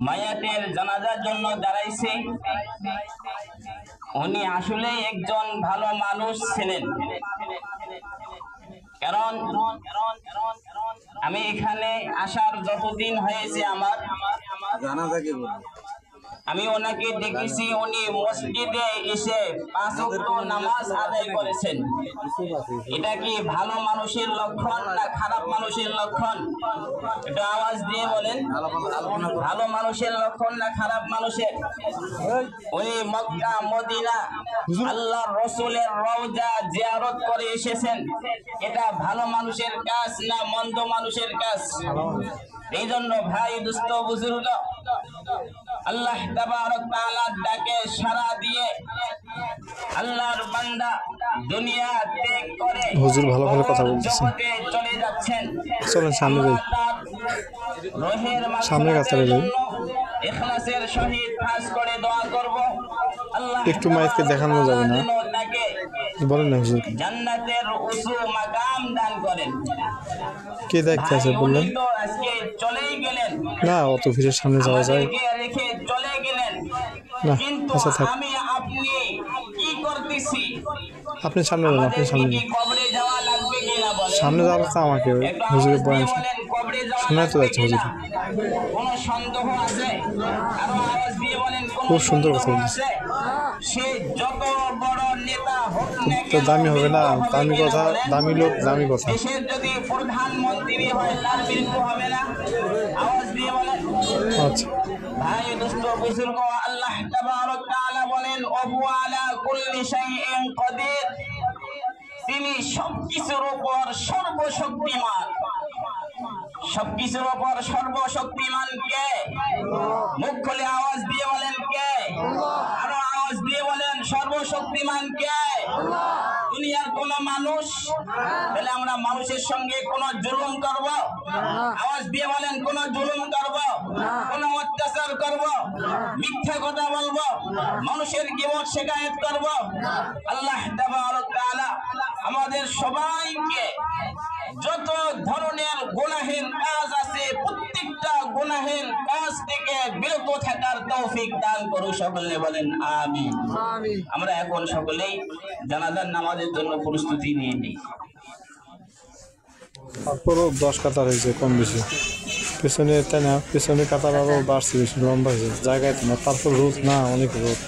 মায়াতের জানাজার জন্য দাঁড়াইছে। উনি আসলে একজন ভালো মানুষ ছিলেন, কারণ আমি এখানে আসার যতদিন হয়েছে আমার আমি ওনাকে দেখেছি, উনি মসজিদে এসে 5 ওয়াক্ত নামাজ আদায় করেছেন। এটা কি ভালো মানুষের লক্ষণ না খারাপ মানুষের লক্ষণ? এটা আওয়াজ দিয়ে বলেন, ভালো মানুষের লক্ষণ না খারাপ মানুষের? উনি মক্কা মদিনা আল্লাহর রাসূলের রওজা জিয়ারত করে এসেছেন। এটা ভালো মানুষের কাজ না মন্দ মানুষের কাজ? এই জন্য ভাই দোস্ত বুজুর্গ, আল্লাহ তাবারক তাআলার ডাকে সাড়া দিয়ে আল্লাহর বান্দা দুনিয়া ত্যাগ করে হুজুর ভালো ভালো কথা বলতেছেন, জগতে চলে যাচ্ছেন। চলেন সামনে যাই, সামনে কাতারে যাই, ইখলাসের সহিত কাজ করে দোয়া করব। আল্লাহ একটু মাইককে দেখানো যাবে না, বলেন না হুজুর জান্নাতের উঁচু মাকাম দান করেন। কে দেখতে আছে বললেন? আজকে চলেই গেলেন না, অত ভিড়ের সামনে যাওয়া যায় রেখে চলে গেলেন, না। কিন্তু আচ্ছা থাক, আমি আপনি কি করতেছি? আপনি সামনে যান, আপনি সামনে যান, কবরে যাওয়া লাগবে কিনা বলেন? সামনে যাওয়া তো আমাকে হুজুরের বয়ান কবরে যাওয়া শোনায় তো যাচ্ছে হুজুর, কোনো সন্দেহ আছে? আরো আওয়াজ দিয়ে বলেন, খুব সুন্দর কথা বলতেছে। সে যত বড় নেতা হোক না তো কেন, দামি হবে না, দামি কথা, দামি লোক দামি কথা। দেশের যদি প্রধানমন্ত্রী হয় তার মৃত্যু হবে না? আওয়াজ দিয়ে বলেন। আচ্ছা ভাই দোস্ত বুজুর্গ, আল্লাহ তাবারক তাআলা বলেন, ওহু আলা কুল্লি শাইইন কাদির, তিনি সবকিছুর উপর সর্বশক্তিমান। সবকিছুর উপর সর্বশক্তিমান কে? মুখ খুলে আওয়াজ দিয়ে বলেন কে? আরো আওয়াজ দিয়ে বলেন, সর্বশক্তিমান কে? দুনিয়ার কোন মানুষ? তাহলে আমরা মানুষের সঙ্গে কোন জুলুম করব? আওয়াজ দিয়ে বলেন, কোন জুলুম করব? কোন অত্যাচার করব? মিথ্যা কথা বলবো? মানুষের গীবত শিকায়েত করব? আল্লাহ তাবারক তাআলা আমাদের সবাইকে যত ধরনের গুনাহের কাজ আছে প্রত্যেকটা গুনাহের কাজ থেকে বিরত থাকার তৌফিক দান করুন। সকলে বলেন আমিন। আমরা এখন সকলেই জানাজার নামাজের জন্য প্রস্তুতি নিয়ে নিই। তারপরও 10 কাতার হয়েছে কম বেশি, পেছনে তাই না, পেছনে কাতার আরও বাড়ছে, বেশি লম্বা হয়েছে, জায়গায় তো না, তারপর রোদ না, অনেক রোদ।